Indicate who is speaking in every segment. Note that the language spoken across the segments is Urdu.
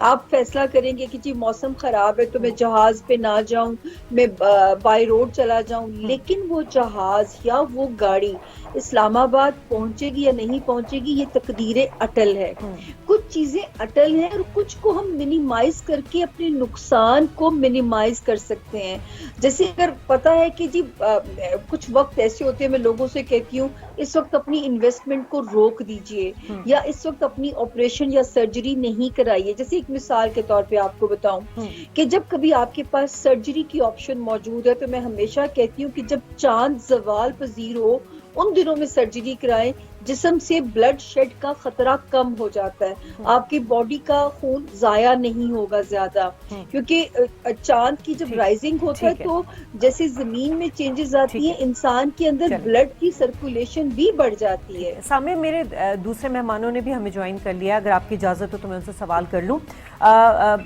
Speaker 1: آپ فیصلہ کریں گے کہ جی موسم خراب ہے تو میں جہاز پہ نہ جاؤں، میں بائی روڈ چلا جاؤں، لیکن وہ جہاز یا وہ گاڑی اسلام آباد پہنچے گی یا نہیں پہنچے گی یہ تقدیر اٹل ہے. کچھ چیزیں اٹل ہیں اور کچھ کو ہم منیمائز کر کے اپنے نقصان کو منیمائز کر سکتے ہیں. جیسے اگر پتا ہے کہ جی کچھ وقت ایسے ہوتے ہیں، میں لوگوں سے کہتی ہوں اس وقت اپنی انویسٹمنٹ کو روک دیجئے یا اس وقت اپنی آپریشن یا سرجری نہیں کرائیے. جیسے ایک مثال کے طور پہ آپ کو بتاؤں کہ جب کبھی آپ کے پاس سرجری کی آپشن موجود ہے تو میں ہمیشہ کہتی ہوں کہ جب چاند زوال پذیر ہو ان دنوں میں سرجری کرائیں. جسم سے بلڈ شیڈ کا خطرہ کم ہو جاتا ہے، آپ کی باڈی کا خون ضائع نہیں ہوگا زیادہ، کیونکہ چاند کی جب رائزنگ ہوتا ہے تو جیسے زمین میں چینجز آتی ہیں انسان کے اندر بلڈ کی سرکولیشن بھی بڑھ جاتی ہے.
Speaker 2: سامع میرے دوسرے مہمانوں نے بھی ہمیں جوائن کر لیا، اگر آپ کی اجازت ہو تو میں ان سے سوال کر لوں.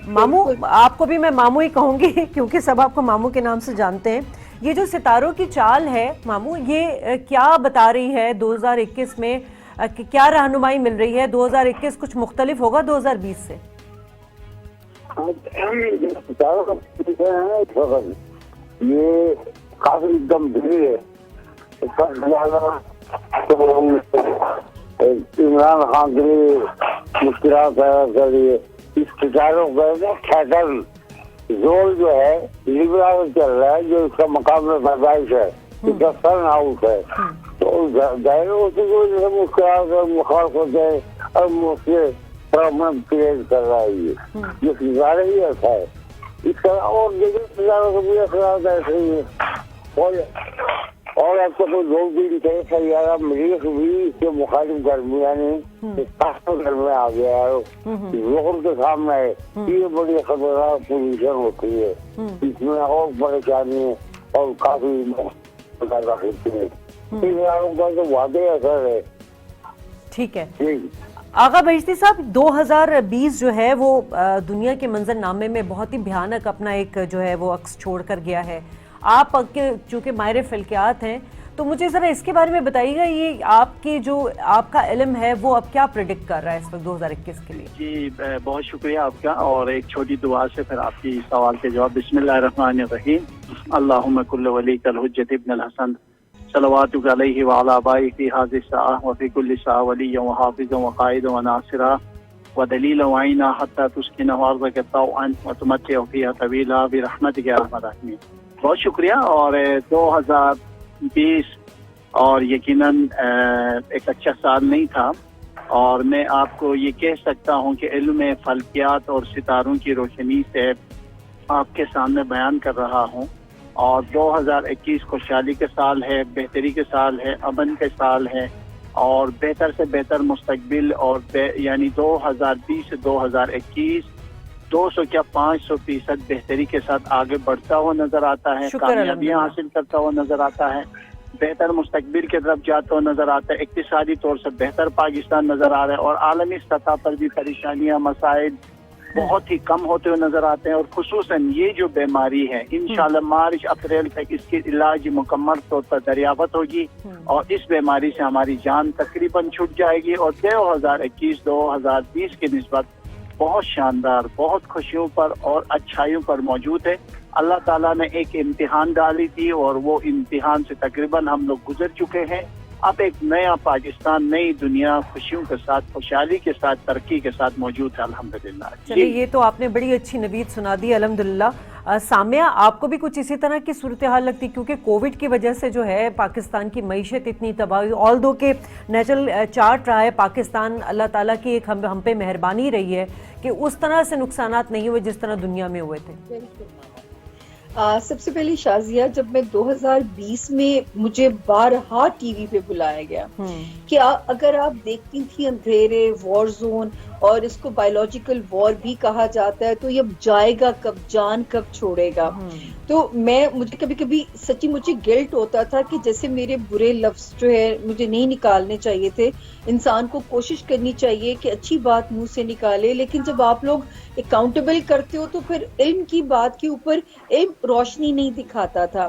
Speaker 2: مامو، آپ کو بھی میں مامو ہی کہوں گی کیونکہ سب آپ کو مامو کے نام سے جانتے ہیں. یہ جو ستاروں کی چال ہے مامو، یہ کیا بتا رہی ہے 2021 میں، کیا رہنمائی مل رہی ہے؟ 2021 کچھ مختلف ہوگا 2020 سے؟
Speaker 3: یہ کافی گمبھیر ہے. عمران خان کے لیے مشکلات پیدا کر رہی ہے. اس ستاروں کا زور جو ہے لبرل چل رہا ہے، جو اس کا مقام میں پیدائش ہے، اس کا سن ہاؤس ہے، تو ظاہر ہوتی ہے مشکلات اور مخالفت ہے اور مشکل پرابلم کریٹ کر رہا ہے. یہ ستارے ہی ایسا ہے. اس طرح اور دیگر ستاروں کو بھی اثرات ایسے ہی ہے. اور اب تو کوئی 2 دن سے سیارہ مریخ بھی اس کے مخالف گرمیاں گرمی آ گیا ہے، زہر کے سامنے ہے. یہ بڑی خطرناک پوزیشن ہوتی ہے، اس میں اور پریشانی اور کافی پیدا ہوتی ہے. ستاروں کا تو واضح اثر ہے.
Speaker 2: ٹھیک ہے آغا بہشتی صاحب، 2020 جو ہے وہ دنیا کے منظر نامے میں بہت ہی بھیانک اپنا ایک جو ہے وہ عکس چھوڑ کر گیا ہے. آپ چونکہ ماہر فلکیات ہیں تو مجھے ذرا اس کے بارے میں بتائیے گا، یہ آپ کا علم ہے وہ اب کیا پریڈکٹ کر رہا ہے اس وقت 2021 کے لیے؟
Speaker 4: جی بہت شکریہ آپ کا، اور ایک چھوٹی دعا سے پھر آپ کی سوال کے جواب. بسم اللہ الرحمن الرحیم. اللہم کل ولیک الحجت ابن الحسن صلواتک علیہ وعلی آبائہ فی ہذہ الساعہ وفی کل ساعہ ولی وحافظ وقائد وناصرہ ودلیل وعینہ حتی تسکنہ ارضک طوعا وتمتع فیہا طویلا برحمتک یا ارحم الراحمین. بہت شکریہ. اور 2020 اور یقیناً ایک اچھا سال نہیں تھا، اور میں آپ کو یہ کہہ سکتا ہوں کہ علم فلکیات اور ستاروں کی روشنی سے آپ کے سامنے بیان کر رہا ہوں. اور 2021 خوشحالی کے سال ہے، بہتری کے سال ہے، امن کے سال ہے، اور بہتر سے بہتر مستقبل. اور یعنی 2020 سے 2021 200 کیا 500% بہتری کے ساتھ آگے بڑھتا ہوا نظر آتا ہے، کامیابیاں حاصل کرتا ہوا نظر آتا ہے، بہتر مستقبل کی طرف جاتا ہوا نظر آتا ہے. اقتصادی طور سے بہتر پاکستان نظر آ رہا ہے، اور عالمی سطح پر بھی پریشانیاں مسائل بہت ہی کم ہوتے ہوئے نظر آتے ہیں. اور خصوصاً یہ جو بیماری ہے انشاءاللہ مارچ اپریل تک اس کی علاج مکمل طور پر دریافت ہوگی، اور اس بیماری سے ہماری جان تقریباً چھٹ جائے گی. اور 2021 2020 کی نسبت بہت شاندار، بہت خوشیوں پر اور اچھائیوں پر موجود ہے. اللہ تعالیٰ نے ایک امتحان ڈالی تھی اور وہ امتحان سے تقریباً ہم لوگ گزر چکے ہیں. اب ایک نیا پاکستان، نئی دنیا خوشیوں کے ساتھ، خوشحالی کے ساتھ، ترقی کے ساتھ موجود ہے الحمدللہ.
Speaker 2: چلیے یہ تو آپ نے بڑی اچھی نوید سنا دی الحمدللہ. سامعہ، آپ کو بھی کچھ اسی طرح کی صورتحال لگتی؟ کیونکہ کووڈ کی وجہ سے جو ہے پاکستان کی معیشت اتنی تباہ ہوئی، آلدو کہ نیچرل چارٹ رہا ہے پاکستان، اللہ تعالیٰ کی ایک ہم پہ مہربانی رہی ہے کہ اس طرح سے نقصانات نہیں ہوئے جس طرح دنیا میں ہوئے تھے.
Speaker 1: سب سے پہلے شازیہ، جب میں 2020 میں مجھے بارہا ٹی وی پہ بلایا گیا کہ اگر آپ دیکھتی تھی اندھیرے، وار زون، اور اس کو بایولوجیکل وار بھی کہا جاتا ہے، تو یہ جائے گا کب، جان کب چھوڑے گا. تو مجھے کبھی کبھی سچی مجھے گلٹ ہوتا تھا کہ جیسے میرے برے لفظ جو ہے مجھے نہیں نکالنے چاہیے تھے. انسان کو کوشش کرنی چاہیے کہ اچھی بات منہ سے نکالے، لیکن جب آپ لوگ اکاؤنٹیبل کرتے ہو تو پھر علم کی بات کے اوپر علم روشنی نہیں دکھاتا تھا.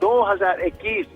Speaker 4: 2021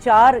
Speaker 2: 4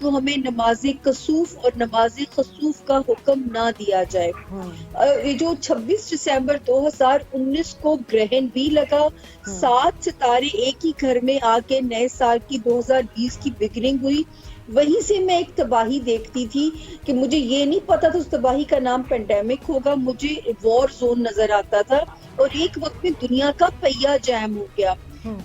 Speaker 1: تو ہمیں نماز کسوف اور نماز خسوف کا حکم نہ دیا جائے. یہ جو 26 دسمبر 2019 کو گرہن بھی لگا, 7 ستارے ایک ہی گھر میں آ کے نئے سال کی 2020 کی بگننگ ہوئی, وہیں سے میں ایک تباہی دیکھتی تھی کہ مجھے یہ نہیں پتا تھا اس تباہی کا نام پینڈیمک ہوگا, مجھے وار زون نظر آتا تھا اور ایک وقت میں دنیا کا پہیا جام ہو گیا.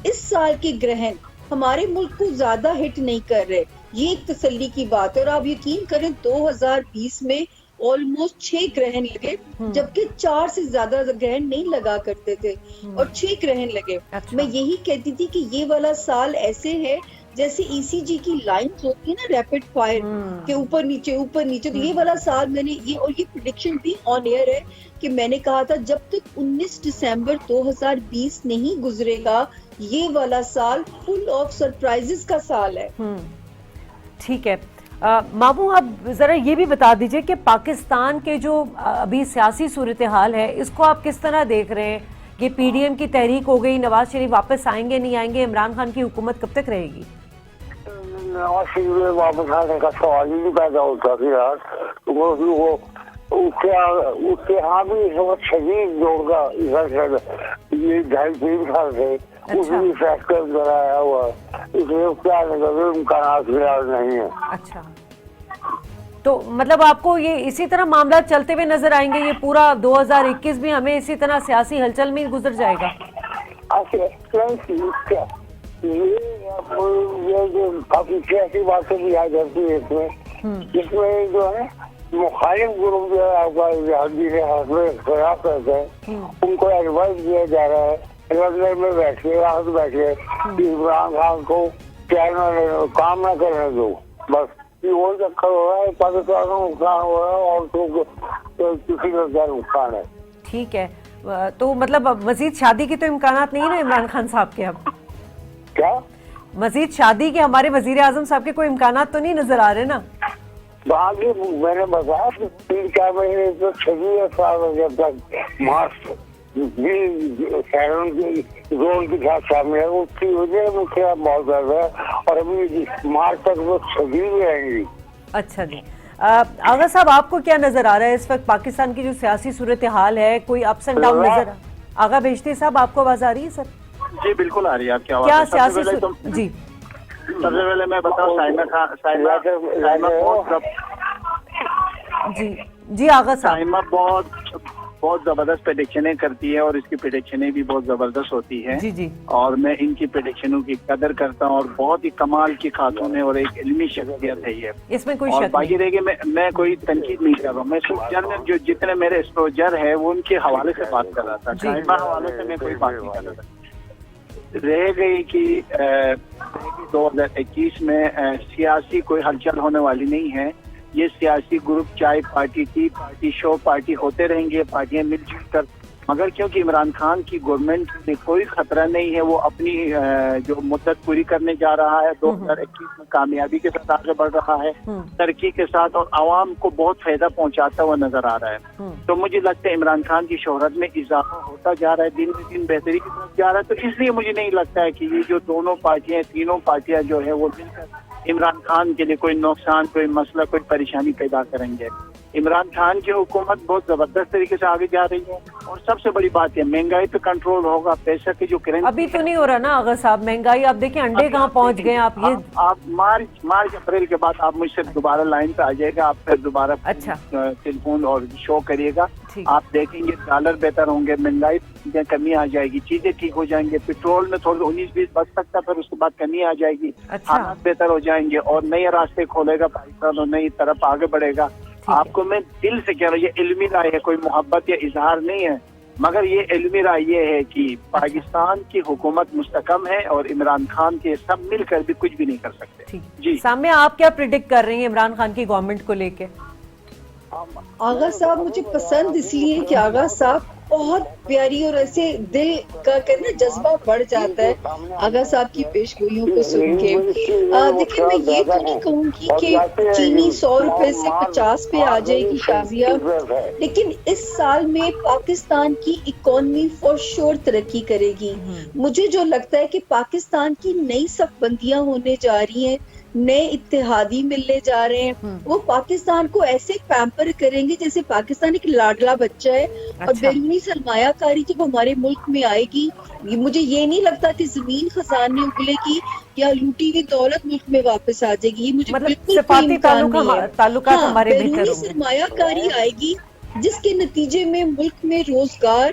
Speaker 1: اس سال کے گرہن ہمارے ملک کو زیادہ ہٹ نہیں کر رہے, یہ ایک تسلی کی بات ہے. اور آپ یقین کریں 2020 میں آلموسٹ 6 گرہن لگے, جبکہ 4 سے زیادہ گرہن نہیں لگا کرتے تھے اور 6 گرہن لگے. میں یہی کہتی تھی کہ یہ والا سال ایسے ہے جیسے ECG کی لائنز ہوتی ہے نا, ریپڈ فائر کے اوپر نیچے اوپر نیچے, تو یہ والا سال میں نے یہ, اور یہ پریڈکشن بھی آن ایئر ہے کہ میں نے کہا تھا جب تک 19 دسمبر 2020 نہیں گزرے گا یہ والا سال فل آف سرپرائزز کا سال ہے.
Speaker 2: ٹھیک ہے ماموں, آپ ذرا یہ بھی بتا دیجئے کہ پاکستان کے جو ابھی سیاسی صورتحال ہے اس کو آپ کس طرح دیکھ رہے ہیں؟ یہ PDM کی تحریک ہو گئی, نواز شریف واپس آئیں گے نہیں آئیں گے, عمران خان کی حکومت کب تک رہے گی؟
Speaker 3: نواز شریف واپس آنے کا سوال ہی نہیں پیدا ہوتا کہ یار وہ اس کے ہاں بھی اس وقت شدید جوڑ کا یہ 2.5-3 سال سے اس بھی فیکٹر کرایا ہوا, اس لیے کیا امکانات نہیں ہے.
Speaker 2: اچھا, تو مطلب آپ کو یہ اسی طرح معاملات چلتے ہوئے نظر آئیں گے, یہ پورا 2021 بھی ہمیں اسی طرح سیاسی ہلچل میں گزر جائے گا؟
Speaker 3: یہ جو کافی سیاسی باتیں بھی آ جاتی ہے اس میں, جس میں جو ہے مخالف گروپ جو ہے آپ کا خلاف کرتے ہیں ان کو ایڈوائز دیا جا رہا ہے لندن میں بیٹھے عمران خان کو کام نہ کرنے دو, بس وہ چکر ہو رہا ہے. پاکستان کو نقصان ہو رہا ہے اور کسی کا کیا نقصان ہے.
Speaker 2: ٹھیک ہے, تو مطلب مزید شادی کی تو امکانات نہیں نا عمران خان صاحب کے؟ اب
Speaker 3: کیا
Speaker 2: مزید شادی کے ہمارے وزیر اعظم صاحب کے کوئی امکانات تو نہیں نظر آ رہے نا؟
Speaker 3: باقی میں نے بتایا 3-4 مہینے تو 26 سال جب تک مارچ زون کے ساتھ شامل ہے, اس کی وجہ مجھے بہت زیادہ ہے, اور ابھی مارچ تک وہ 26 رہیں گی.
Speaker 2: اچھا جی, آغا صاحب آپ کو کیا نظر آ رہا ہے اس وقت پاکستان کی جو سیاسی صورتحال ہے, کوئی اپس اینڈ ڈاؤن نظر؟ آغا بھیجتے صاحب آپ کو آواز آ رہی ہے؟ سر
Speaker 4: جی بالکل آ رہی ہے. آپ کی
Speaker 2: کیا
Speaker 4: آواز
Speaker 2: سیاسی جی
Speaker 4: سب سے پہلے میں بتاؤں
Speaker 2: جی آغا صاحب,
Speaker 4: سائمہ بہت زبردست پریڈکشنیں کرتی ہے اور اس کی پریڈکشنیں بھی بہت زبردست ہوتی ہیں.
Speaker 2: جی جی,
Speaker 4: اور میں ان کی پریڈکشنوں کی قدر کرتا ہوں, اور بہت ہی کمال کی خاتون ہے اور ایک علمی شخصیت ہے یہ,
Speaker 2: اس میں کوئی
Speaker 4: اور
Speaker 2: شک
Speaker 4: باقی رہ گئے میں کوئی تنقید نہیں کر رہا ہوں, میں صرف جو جتنے میرے اسٹروجر ہے وہ ان کے حوالے سے بات کر رہا تھا, سائمہ حوالے سے میں کوئی بات نہیں کر رہا تھا. رہ گئی کہ 2021 میں سیاسی کوئی ہلچل ہونے والی نہیں ہے. یہ سیاسی گروپ چاہے پارٹی ٹی پارٹی شو پارٹی ہوتے رہیں گے, پارٹیاں مل جل کر, مگر کیونکہ عمران خان کی گورنمنٹ میں کوئی خطرہ نہیں ہے, وہ اپنی جو مدت پوری کرنے جا رہا ہے 2021 میں کامیابی کے ساتھ آگے بڑھ رہا ہے, ترقی کے ساتھ, اور عوام کو بہت فائدہ پہنچاتا ہوا نظر آ رہا ہے. تو مجھے لگتا ہے عمران خان کی شہرت میں اضافہ ہوتا جا رہا ہے, دن بہ دن بہتری کی طرف جا رہا ہے. تو اس لیے مجھے نہیں لگتا ہے کہ یہ جو دونوں پارٹیاں تینوں پارٹیاں جو ہے وہ مل کر عمران خان کے لیے کوئی نقصان, کوئی مسئلہ, کوئی پریشانی پیدا کریں گے. عمران خان کی حکومت بہت زبردست طریقے سے آگے جا رہی ہے, اور سب سے بڑی بات ہے مہنگائی پہ کنٹرول ہوگا. پیسہ کی جو کرنسی
Speaker 2: ابھی تو نہیں ہو رہا نا آغا صاحب مہنگائی, آپ دیکھیں انڈے کہاں پہنچ گئے. آپ
Speaker 4: مارچ اپریل کے بعد آپ مجھ سے دوبارہ لائن پہ آ جائے گا, آپ پھر دوبارہ ٹیلی فون اور شو کریے گا, آپ دیکھیں گے ڈالر بہتر ہوں گے, مہنگائی میں کمی آ جائے گی, چیزیں ٹھیک ہو جائیں گے. پیٹرول میں تھوڑا 19-20 بچ سکتا, پھر اس کے بعد کمی آ جائے گی, حالات بہتر ہو جائیں گے, اور نئے راستے کھولے گا پاکستان اور نئی طرف آگے بڑھے گا. آپ کو میں دل سے کہہ رہا ہوں, یہ علمی رائے ہے, کوئی محبت یا اظہار نہیں ہے, مگر یہ علمی رائے یہ ہے کہ پاکستان کی حکومت مستحکم ہے, اور عمران خان کے سب مل کر بھی کچھ بھی نہیں کر سکتے.
Speaker 2: جی سامنے آپ کیا پریڈکٹ کر رہی ہیں عمران خان کی گورنمنٹ کو لے کے؟
Speaker 1: آغا صاحب مجھے پسند اس لیے کہ آغا صاحب بہت پیاری, اور ایسے دل کا کہنا جذبہ بڑھ جاتا ہے آغا صاحب کی پیش گوئیوں کو سن کے. دیکھیں میں یہ تو نہیں کہوں گی کہ چینی 100 روپے سے 50 پہ آ جائے گی شازیہ, لیکن اس سال میں پاکستان کی اکانومی فور شور ترقی کرے گی. مجھے جو لگتا ہے کہ پاکستان کی نئی صف بندیاں ہونے جا رہی ہیں, نئے اتحادی ملنے جا رہے ہیں، وہ پاکستان کو ایسے پیمپر کریں گے جیسے پاکستان ایک لاڈلا بچہ ہے. اور بیرونی سرمایہ کاری جب ہمارے ملک میں آئے گی، مجھے یہ نہیں لگتا کہ زمین خزانے اگلے گی یا لوٹی ہوئی دولت ملک میں واپس آ جائے گی. یہ مجھے بالکل کوئی امکان نہیں ہے.
Speaker 2: تعلقات ہمارے
Speaker 1: بیرونی سرمایہ کاری آئے گی جس کے نتیجے میں ملک میں روزگار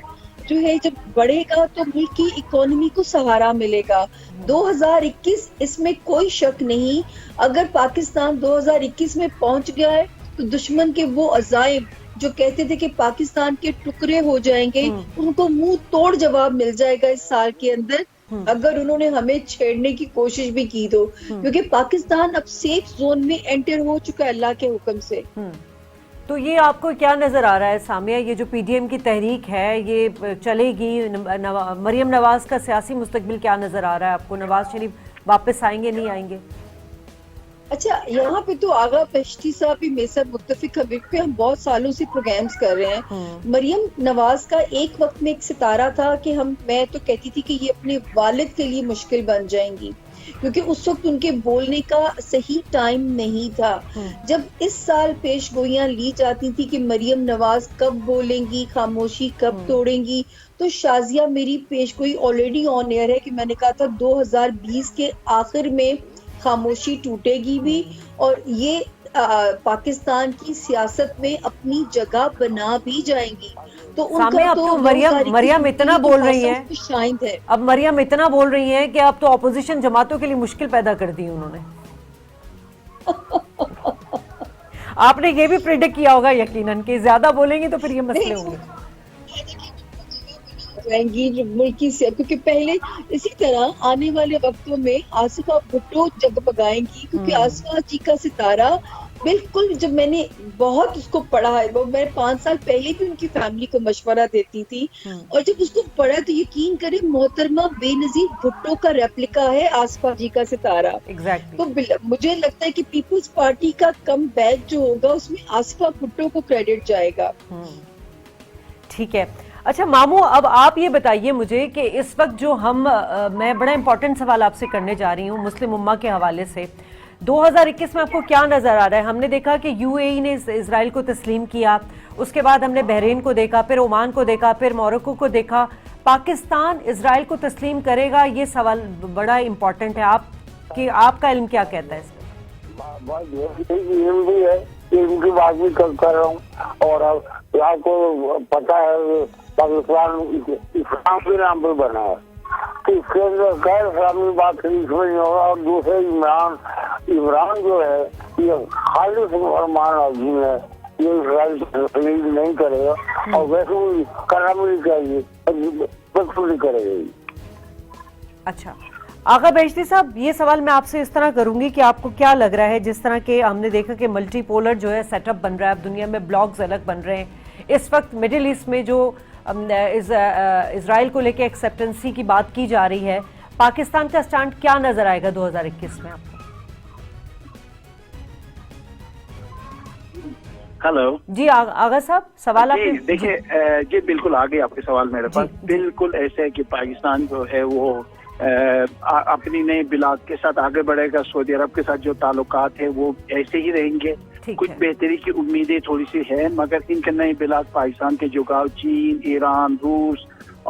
Speaker 1: جو ہے جب بڑھے گا تو ملک کی اکانومی کو سہارا ملے گا. 2021 اس میں کوئی شک نہیں، اگر پاکستان 2021 میں پہنچ گیا ہے تو دشمن کے وہ عزائم جو کہتے تھے کہ پاکستان کے ٹکڑے ہو جائیں گے، ان کو منہ توڑ جواب مل جائے گا اس سال کے اندر، اگر انہوں نے ہمیں چھیڑنے کی کوشش بھی کی تو. کیونکہ پاکستان اب سیف زون میں انٹر ہو چکا ہے اللہ کے حکم سے.
Speaker 2: تو یہ آپ کو کیا نظر آ رہا ہے سامیہ، یہ جو پی ڈی ایم کی تحریک ہے یہ چلے گی؟ مریم نواز کا سیاسی مستقبل کیا نظر آ رہا ہے آپ کو؟ نواز شریف واپس آئیں گے نہیں آئیں گے؟
Speaker 1: اچھا، یہاں پہ تو آغا بہشتی صاحب بھی میرے ساتھ متفق ہے، پہ ہم بہت سالوں سے پروگرامز کر رہے ہیں. مریم نواز کا ایک وقت میں ایک ستارہ تھا کہ میں تو کہتی تھی کہ یہ اپنے والد کے لیے مشکل بن جائیں گی، کیونکہ اس وقت ان کے بولنے کا صحیح ٹائم نہیں تھا. جب اس سال پیش گوئیاں لی جاتی تھی کہ مریم نواز کب بولیں گی، خاموشی کب توڑیں گی، تو شازیہ میری پیش گوئی آلریڈی آن ایئر ہے کہ میں نے کہا تھا 2020 کے آخر میں خاموشی ٹوٹے گی بھی، اور یہ پاکستان کی سیاست میں اپنی جگہ بنا بھی جائیں گی. تو ان کا تو
Speaker 2: مریم اتنا بول رہی ہیں،
Speaker 1: شائند ہے.
Speaker 2: اب مریم اتنا بول رہی ہیں کہ اب تو اپوزیشن جماعتوں کے لیے مشکل پیدا کر دی انہوں نے. آپ نے یہ بھی پریڈکٹ کیا ہوگا یقیناً کہ زیادہ بولیں گی تو پھر یہ مسئلے ہوں گے
Speaker 1: جائیں گی جو ملکی سے، کیونکہ پہلے اسی طرح آنے والے وقتوں میں آصفہ بھٹو جگمگائیں گی، کیونکہ آصفہ جی کا ستارہ بالکل، جب میں نے بہت اس کو پڑھا ہے، میں 5 سال پہلے بھی ان کی فیملی کو مشورہ دیتی تھی، اور جب اس کو پڑھا تو یقین کریں محترمہ بے نظیر بھٹو کا ریپلیکا ہے آصفہ جی کا ستارہ. تو مجھے لگتا ہے کہ پیپلز پارٹی کا کم بیک جو ہوگا اس میں آصفہ بھٹو کو کریڈٹ جائے گا.
Speaker 2: ٹھیک ہے. اچھا مامو، اب آپ یہ بتائیے مجھے کہ اس وقت جو میں بڑا امپورٹنٹ سوال آپ سے کرنے جا رہی ہوں مسلم امہ کے حوالے سے. 2021 میں آپ کو کیا نظر آ رہا ہے؟ ہم نے دیکھا کہ یو اے ای نے اسرائیل کو تسلیم کیا، اس کے بعد ہم نے بحرین کو دیکھا، پھر عمان کو دیکھا، پھر موروکو کو دیکھا. پاکستان اسرائیل کو تسلیم کرے گا؟ یہ سوال بڑا امپورٹنٹ ہے. آپ کا علم کیا کہتا ہے اس
Speaker 3: میں؟ علم بھی ہے، علم کی بات بھی کر رہا ہوں. اور آپ کو پتا ہے پاکستان اسلام کے نام پہ بنا ہے، تو اس کے اندر غیر اسلامی بات اس میں نہیں ہوگا. اور دوسرے عمران جو ہے یہ خالص مسلمان آدمی ہے، یہ اسرائیل کی تسلیم نہیں کرے گا، اور ویسے بھی کرنا بھی نہیں چاہیے، بالکل نہیں کرے گا.
Speaker 2: اچھا آغا بہشتی صاحب، یہ سوال میں آپ سے اس طرح کروں گی کہ آپ کو کیا لگ رہا ہے، جس طرح کہ ہم نے دیکھا کہ ملٹی پولر جو ہے سیٹ اپ بن رہا ہے، اب دنیا میں بلاکس الگ بن رہے ہیں. اس وقت مڈل ایسٹ میں جو اسرائیل کو لے کے ایکسیپٹنسی کی بات کی جا رہی ہے، پاکستان کا سٹانڈ کیا نظر آئے گا 2021 میں آپ کو؟
Speaker 4: ہلو
Speaker 2: جی آغا صاحب، سوال آپ
Speaker 4: دیکھیے جی بالکل آگے آپ کے سوال میرے پاس بالکل ایسے ہے کہ پاکستان جو ہے وہ اپنی نئے بلاد کے ساتھ آگے بڑھے گا. سعودی عرب کے ساتھ جو تعلقات ہیں وہ ایسے ہی رہیں گے. کچھ بہتری کی امیدیں تھوڑی سی ہیں، مگر ان کے نئے بلاد پاکستان کے جگاؤ چین، ایران، روس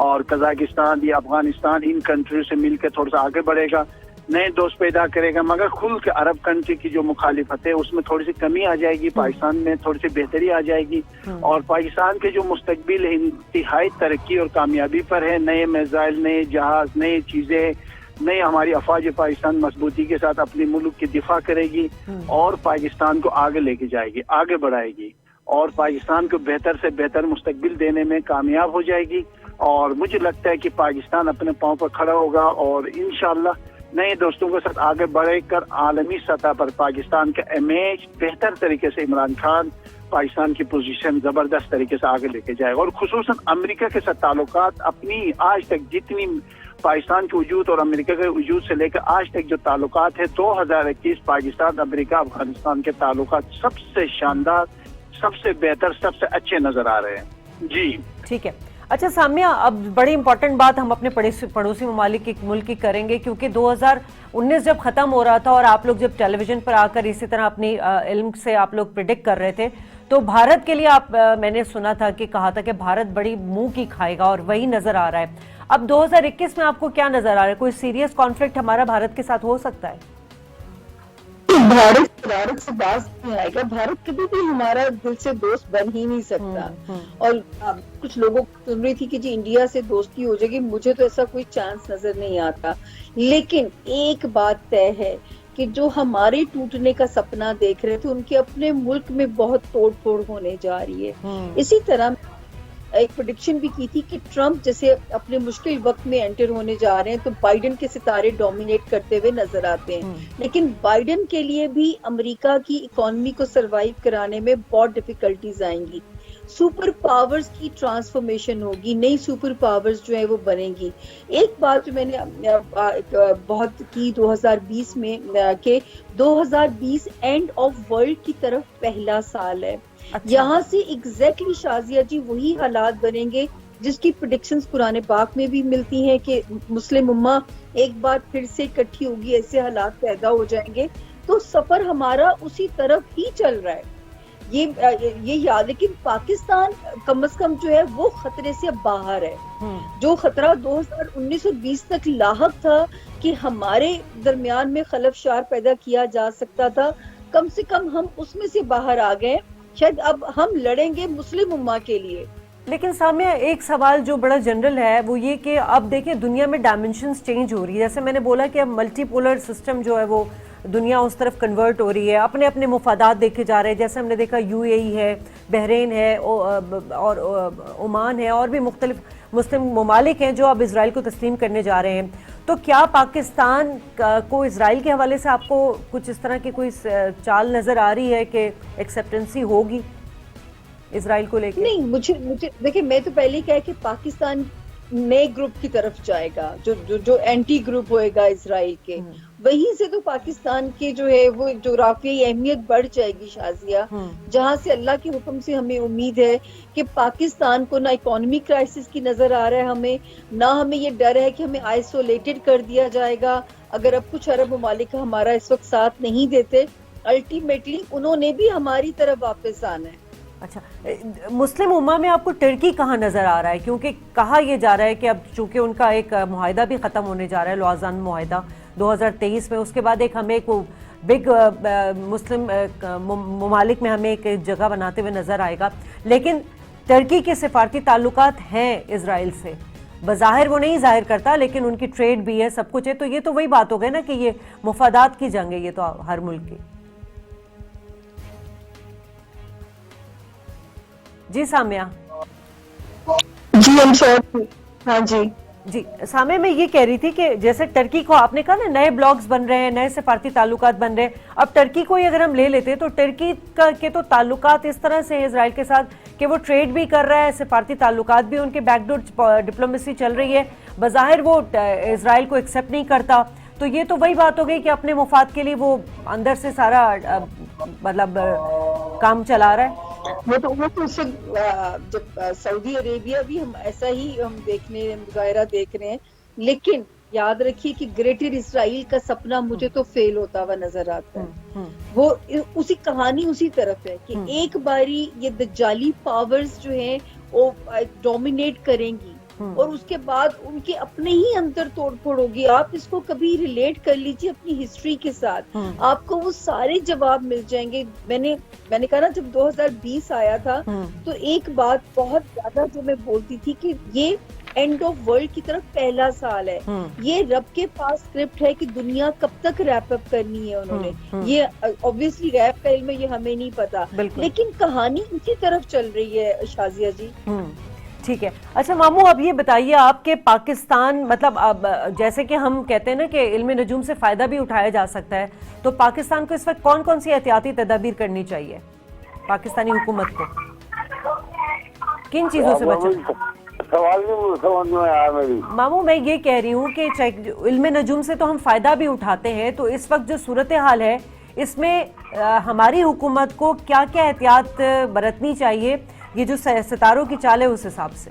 Speaker 4: اور قزاقستان یا افغانستان، ان کنٹریوں سے مل کے تھوڑا سا آگے بڑھے گا، نئے دوست پیدا کرے گا. مگر کھل کے عرب کنٹری کی جو مخالفت ہے اس میں تھوڑی سی کمی آ جائے گی، پاکستان میں تھوڑی سی بہتری آ جائے گی. اور پاکستان کے جو مستقبل ہے انتہائی ترقی اور کامیابی پر ہے. نئے میزائل، نئے جہاز، نئے چیزیں، نئے ہماری افواج پاکستان مضبوطی کے ساتھ اپنے ملک کی دفاع کرے گی اور پاکستان کو آگے لے کے جائے گی، آگے بڑھائے گی، اور پاکستان کو بہتر سے بہتر مستقبل دینے میں کامیاب ہو جائے گی. اور مجھے لگتا ہے کہ پاکستان اپنے پاؤں پر کھڑا ہوگا اور انشاءاللہ نئے دوستوں کے ساتھ آگے بڑھ کر عالمی سطح پر پاکستان کا امیج بہتر طریقے سے عمران خان پاکستان کی پوزیشن زبردست طریقے سے آگے لے کے جائے گا. اور خصوصاً امریکہ کے ساتھ تعلقات اپنی آج تک جتنی پاکستان کے وجود اور امریکہ کے وجود سے لے کر آج تک جو تعلقات ہے 2021 پاکستان امریکہ افغانستان کے تعلقات سب سے شاندار، سب سے بہتر، سب سے اچھے نظر آ رہے ہیں. جی
Speaker 2: ٹھیک ہے. اچھا سامیہ، اب بڑی امپورٹنٹ بات ہم اپنے پڑوسی ممالک ملک کی کریں گے، کیونکہ 2019 جب ختم ہو رہا تھا اور آپ لوگ جب ٹیلی ویژن پر آ کر اسی طرح اپنی علم سے آپ لوگ پریڈکٹ کر رہے تھے، تو بھارت کے لیے میں نے سنا تھا کہ کہا تھا کہ بھارت بڑی منہ کی کھائے گا، اور وہی نظر آ رہا ہے۔ اب 2021 میں آپ کو کیا نظر آ رہا ہے؟ کوئی سیریس کانفلکٹ ہمارا بھارت کے ساتھ ہو سکتا ہے؟
Speaker 1: بھارت سے باز نہیں آئے گا، بھارت کبھی بھی ہمارا دل سے دوست بن ہی نہیں سکتا۔ اور کچھ لوگوں کو سن رہی تھی کہ جی انڈیا سے دوستی ہو جائے گی، مجھے تو ایسا کوئی چانس نظر نہیں آتا۔ لیکن ایک بات طے ہے کہ جو ہمارے ٹوٹنے کا سپنا دیکھ رہے تھے، ان کے اپنے ملک میں بہت توڑ پھوڑ ہونے جا رہی ہے۔ اسی طرح ایک پریڈکشن بھی کی تھی کہ ٹرمپ جیسے اپنے مشکل وقت میں انٹر ہونے جا رہے ہیں تو بائیڈن کے ستارے ڈومینیٹ کرتے ہوئے نظر آتے ہیں، لیکن بائیڈن کے لیے بھی امریکہ کی اکانومی کو سروائیو کرانے میں بہت ڈیفیکلٹیز آئیں گی۔ سپر پاورز کی ٹرانسفارمیشن ہوگی، نئی سپر پاورز جو ہے وہ بنیں گی۔ ایک بات جو میں نے بہت کی 2020 میں کہ 2020 اینڈ آف ورلڈ کی طرف پہلا سال ہے۔ یہاں سے ایگزیکٹلی شازیہ جی وہی حالات بنیں گے جس کی پریڈکشنز قرآن پاک میں بھی ملتی ہیں کہ مسلم امہ ایک بار پھر سے اکٹھی ہوگی، ایسے حالات پیدا ہو جائیں گے۔ تو سفر ہمارا اسی طرف ہی چل رہا ہے، یہ یاد۔ لیکن پاکستان کم از کم جو ہے وہ خطرے سے باہر ہے۔ جو خطرہ 2019 اور 20 تک لاحق تھا کہ ہمارے درمیان میں خلف شار پیدا کیا جا سکتا تھا، کم سے کم ہم اس میں سے باہر آ گئے۔ شاید اب ہم لڑیں گے مسلم امہ کے لیے۔
Speaker 2: لیکن سامیہ ایک سوال جو بڑا جنرل ہے وہ یہ کہ اب دیکھیں دنیا میں ڈائمنشنز چینج ہو رہی ہے، جیسے میں نے بولا کہ اب ملٹی پولر سسٹم جو ہے وہ دنیا اس طرف کنورٹ ہو رہی ہے، اپنے اپنے مفادات دیکھے جا رہے ہیں، جیسے ہم نے دیکھا UAE ہے، بحرین ہے اور عمان ہے، اور بھی مختلف مسلم ممالک ہیں جو اب اسرائیل کو تسلیم کرنے جا رہے ہیں۔ تو کیا پاکستان کو اسرائیل کے حوالے سے آپ کو کچھ اس طرح کی کوئی چال نظر آ رہی ہے کہ ایکسیپٹنسی ہوگی اسرائیل کو لے کے؟
Speaker 1: نہیں، مجھے دیکھیں، میں تو پہلے کہا کہ پاکستان نئے گروپ کی طرف جائے گا، جو اینٹی گروپ ہوئے گا اسرائیل کے، وہیں سے تو پاکستان کے جو ہے وہ جغرافیائی اہمیت بڑھ جائے گی شازیہ، جہاں سے اللہ کے حکم سے ہمیں امید ہے کہ پاکستان کو نہ اکانومی کرائسس کی نظر آ رہا ہے ہمیں، نہ ہمیں یہ ڈر ہے کہ ہمیں آئسولیٹڈ کر دیا جائے گا اگر اب کچھ عرب ممالک ہمارا اس وقت ساتھ نہیں دیتے۔ الٹیمیٹلی انہوں نے بھی ہماری طرف واپس آنا ہے۔
Speaker 2: اچھا، مسلم امہ میں آپ کو ٹرکی کہاں نظر آ رہا ہے؟ کیونکہ کہا یہ جا رہا ہے کہ اب چونکہ ان کا ایک معاہدہ بھی ختم ہونے جا رہا ہے، لوازان معاہدہ 2023 میں، اس کے بعد ایک ہمیں ایک بگ مسلم ممالک میں ہمیں ایک جگہ بناتے ہوئے نظر آئے گا، لیکن ٹرکی کے سفارتی تعلقات ہیں اسرائیل سے، بظاہر وہ نہیں ظاہر کرتا لیکن ان کی ٹریڈ بھی ہے، سب کچھ ہے۔ تو یہ تو وہی بات ہو گئی نا کہ یہ مفادات کی جنگ ہے، یہ تو ہر ملک کی۔ جی سامیہ۔
Speaker 1: جی ہاں
Speaker 2: جی سامع، میں یہ کہہ رہی تھی کہ جیسے ٹرکی کو آپ نے کہا نا نئے بلاکس بن رہے ہیں، نئے سفارتی تعلقات بن رہے ہیں، اب ٹرکی کو ہی اگر ہم لے لیتے تو ٹرکی کے تو تعلقات اس طرح سے ہیں اسرائیل کے ساتھ کہ وہ ٹریڈ بھی کر رہا ہے، سفارتی تعلقات بھی ان کے بیک ڈور ڈپلومیسی چل رہی ہے، بظاہر وہ اسرائیل کو ایکسیپٹ نہیں کرتا۔ تو یہ تو وہی بات ہو گئی کہ اپنے مفاد کے لیے وہ اندر سے سارا مطلب کام چلا رہا ہے۔
Speaker 1: وہ تو اس جب سعودی عربیہ بھی ہم ایسا ہی ہم مظاہرہ دیکھ رہے ہیں، لیکن یاد رکھیے کہ گریٹر اسرائیل کا سپنا مجھے تو فیل ہوتا ہوا نظر آتا ہے۔ وہ اسی کہانی اسی طرف ہے کہ ایک باری یہ دجالی پاورز جو ہیں وہ ڈومینیٹ کریں گی اور اس کے بعد ان کے اپنے ہی اندر توڑ پھوڑ ہوگی۔ آپ اس کو کبھی ریلیٹ کر لیجیے اپنی ہسٹری کے ساتھ، آپ کو وہ سارے جواب مل جائیں گے۔ میں نے کہا نا جب 2020 آیا تھا تو ایک بات بہت زیادہ جو میں بولتی تھی کہ یہ اینڈ آف ورلڈ کی طرف پہلا سال ہے، یہ رب کے پاس اسکرپٹ ہے کہ دنیا کب تک ریپ اپ کرنی ہے انہوں نے۔ یہ obviously ریپ کا علم ہے، یہ ہمیں نہیں پتا، لیکن کہانی اسی طرف چل رہی ہے شازیہ جی۔
Speaker 2: ٹھیک ہے۔ اچھا ماموں، اب یہ بتائیے آپ کے پاکستان مطلب اب جیسے کہ ہم کہتے ہیں نا کہ علم نجوم سے فائدہ بھی اٹھایا جا سکتا ہے، تو پاکستان کو اس وقت کون کون سی احتیاطی تدابیر کرنی چاہیے؟ پاکستانی حکومت کو کن چیزوں سے بچنا؟
Speaker 3: سوال نہیں سمجھ میں آیا میری۔
Speaker 2: ماموں میں یہ کہہ رہی ہوں کہ علم نجوم سے تو ہم فائدہ بھی اٹھاتے ہیں، تو اس وقت جو صورتحال ہے اس میں ہماری حکومت کو کیا کیا احتیاط برتنی چاہیے، یہ جو ستاروں کی چال ہے اس حساب سے؟